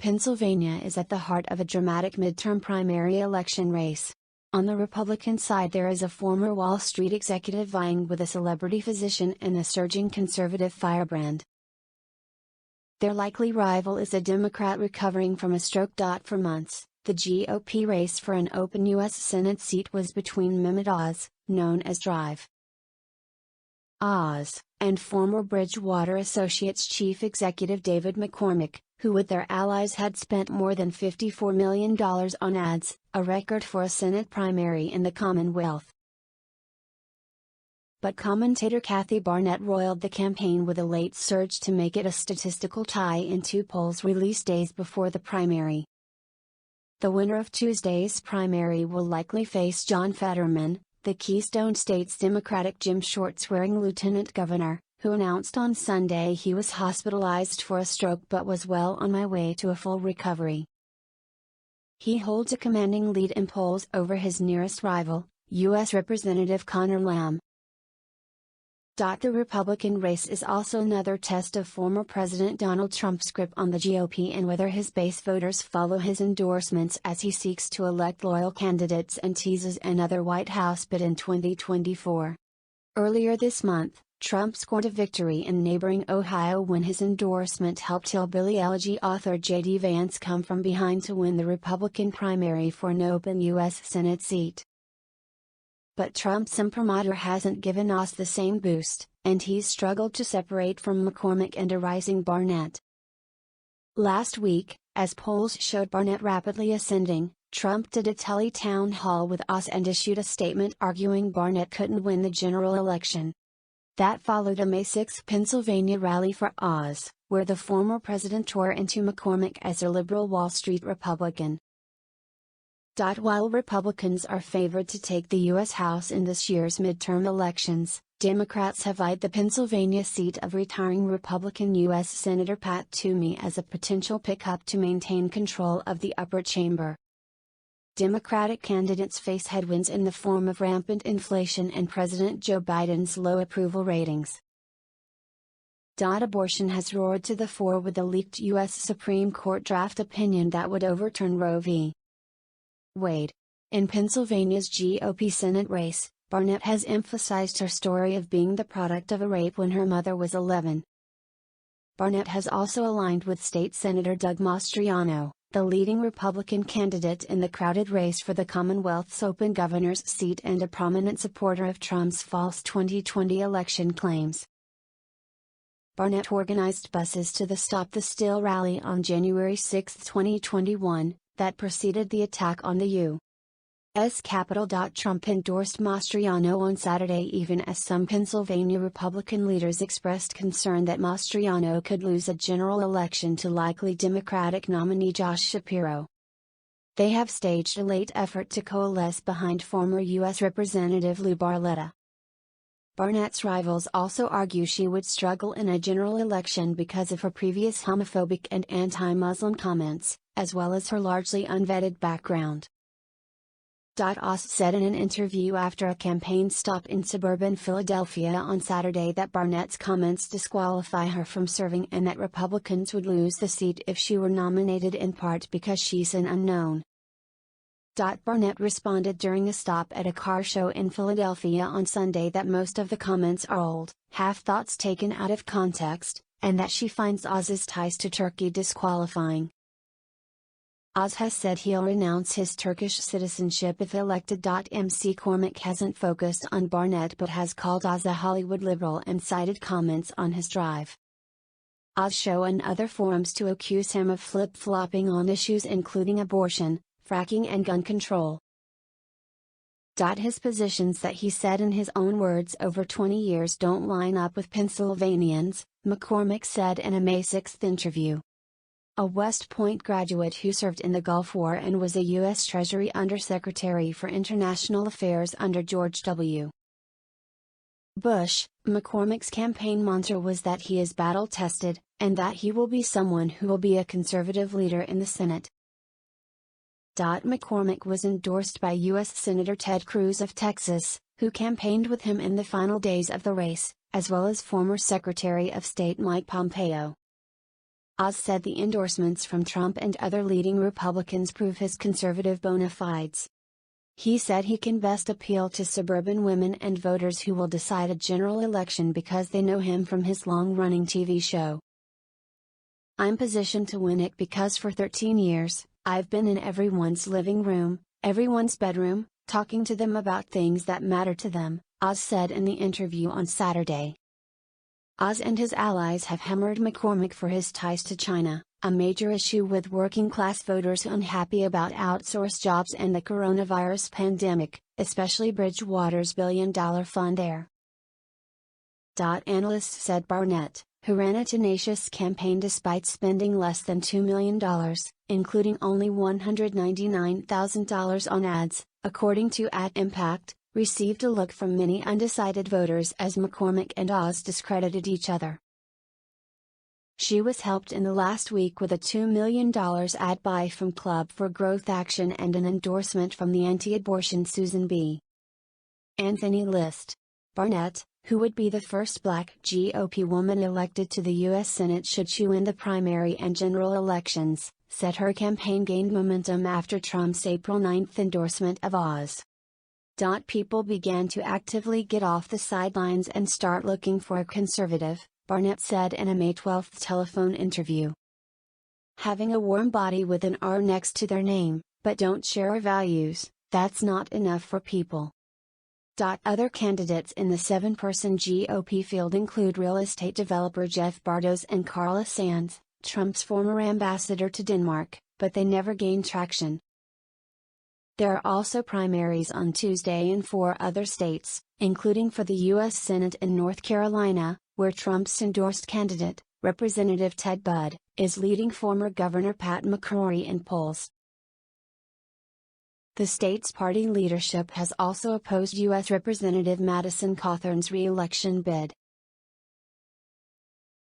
Pennsylvania is at the heart of a dramatic midterm primary election race. On the Republican side, there is a former Wall Street executive vying with a celebrity physician and a surging conservative firebrand. Their likely rival is a Democrat recovering from a stroke. For months, the GOP race for an open U.S. Senate seat was between Mehmet Oz, known as Drive Oz, and former Bridgewater Associates chief executive David McCormick, who with their allies had spent more than $54 million on ads, a record for a Senate primary in the Commonwealth. But commentator Kathy Barnett roiled the campaign with a late surge to make it a statistical tie in two polls released days before the primary. The winner of Tuesday's primary will likely face John Fetterman, the Keystone State's Democratic Jim Short-swearing lieutenant governor, who announced on Sunday he was hospitalized for a stroke but was well on my way to a full recovery. He holds a commanding lead in polls over his nearest rival, U.S. Representative Conor Lamb. The Republican race is also another test of former President Donald Trump's grip on the GOP and whether his base voters follow his endorsements as he seeks to elect loyal candidates and teases another White House bid in 2024. Earlier this month, Trump scored a victory in neighboring Ohio when his endorsement helped Hillbilly Elegy author J.D. Vance come from behind to win the Republican primary for an open U.S. Senate seat. But Trump's imprimatur hasn't given Oz the same boost, and he's struggled to separate from McCormick and a rising Barnett. Last week, as polls showed Barnett rapidly ascending, Trump did a tele-town hall with Oz and issued a statement arguing Barnett couldn't win the general election. That followed a May 6 Pennsylvania rally for Oz, where the former president tore into McCormick as a liberal Wall Street Republican. While Republicans are favored to take the U.S. House in this year's midterm elections, Democrats have eyed the Pennsylvania seat of retiring Republican U.S. Senator Pat Toomey as a potential pickup to maintain control of the upper chamber. Democratic candidates face headwinds in the form of rampant inflation and President Joe Biden's low approval ratings. Abortion has roared to the fore with a leaked U.S. Supreme Court draft opinion that would overturn Roe v. Wade. In Pennsylvania's GOP Senate race, Barnett has emphasized her story of being the product of a rape when her mother was 11. Barnett has also aligned with State Senator Doug Mastriano, the leading Republican candidate in the crowded race for the Commonwealth's open governor's seat and a prominent supporter of Trump's false 2020 election claims. Barnett organized buses to the Stop the Steal rally on January 6, 2021, that preceded the attack on the U.S. Capitol. Trump endorsed Mastriano on Saturday even as some Pennsylvania Republican leaders expressed concern that Mastriano could lose a general election to likely Democratic nominee Josh Shapiro. They have staged a late effort to coalesce behind former U.S. Representative Lou Barletta. Barnett's rivals also argue she would struggle in a general election because of her previous homophobic and anti-Muslim comments, as well as her largely unvetted background. Oz said in an interview after a campaign stop in suburban Philadelphia on Saturday that Barnett's comments disqualify her from serving and that Republicans would lose the seat if she were nominated in part because she's an unknown. Barnett responded during a stop at a car show in Philadelphia on Sunday that most of the comments are old, half-thoughts taken out of context, and that she finds Oz's ties to Turkey disqualifying. Oz has said he'll renounce his Turkish citizenship if elected. McCormick hasn't focused on Barnett but has called Oz a Hollywood liberal and cited comments on his Drive Oz show and other forums to accuse him of flip-flopping on issues including abortion, fracking and gun control. His positions that he said in his own words over 20 years don't line up with Pennsylvanians, McCormick said in a May 6 interview. A West Point graduate who served in the Gulf War and was a U.S. Treasury Undersecretary for International Affairs under George W. Bush, McCormick's campaign mantra was that he is battle-tested, and that he will be someone who will be a conservative leader in the Senate. McCormick was endorsed by U.S. Senator Ted Cruz of Texas, who campaigned with him in the final days of the race, as well as former Secretary of State Mike Pompeo. Oz said the endorsements from Trump and other leading Republicans prove his conservative bona fides. He said he can best appeal to suburban women and voters who will decide a general election because they know him from his long-running TV show. "I'm positioned to win it because for 13 years, I've been in everyone's living room, everyone's bedroom, talking to them about things that matter to them," Oz said in the interview on Saturday. Oz and his allies have hammered McCormick for his ties to China, a major issue with working-class voters unhappy about outsourced jobs and the coronavirus pandemic, especially Bridgewater's billion-dollar fund there. Analysts said Barnett, who ran a tenacious campaign despite spending less than $2 million, including only $199,000 on ads, according to @Impact, received a look from many undecided voters as McCormick and Oz discredited each other. She was helped in the last week with a $2 million ad buy from Club for Growth Action and an endorsement from the anti-abortion Susan B. Anthony List. Barnett, who would be the first Black GOP woman elected to the U.S. Senate should she win the primary and general elections, said her campaign gained momentum after Trump's April 9 endorsement of Oz. People began to actively get off the sidelines and start looking for a conservative, Barnett said in a May 12 telephone interview. "Having a warm body with an R next to their name, but don't share our values, that's not enough for people." Other candidates in the 7-person GOP field include real estate developer Jeff Bezos and Carla Sands, Trump's former ambassador to Denmark, but they never gained traction. There are also primaries on Tuesday in 4 other states, including for the U.S. Senate in North Carolina, where Trump's endorsed candidate, Representative Ted Budd, is leading former Governor Pat McCrory in polls. The state's party leadership has also opposed U.S. Representative Madison Cawthorn's re-election bid.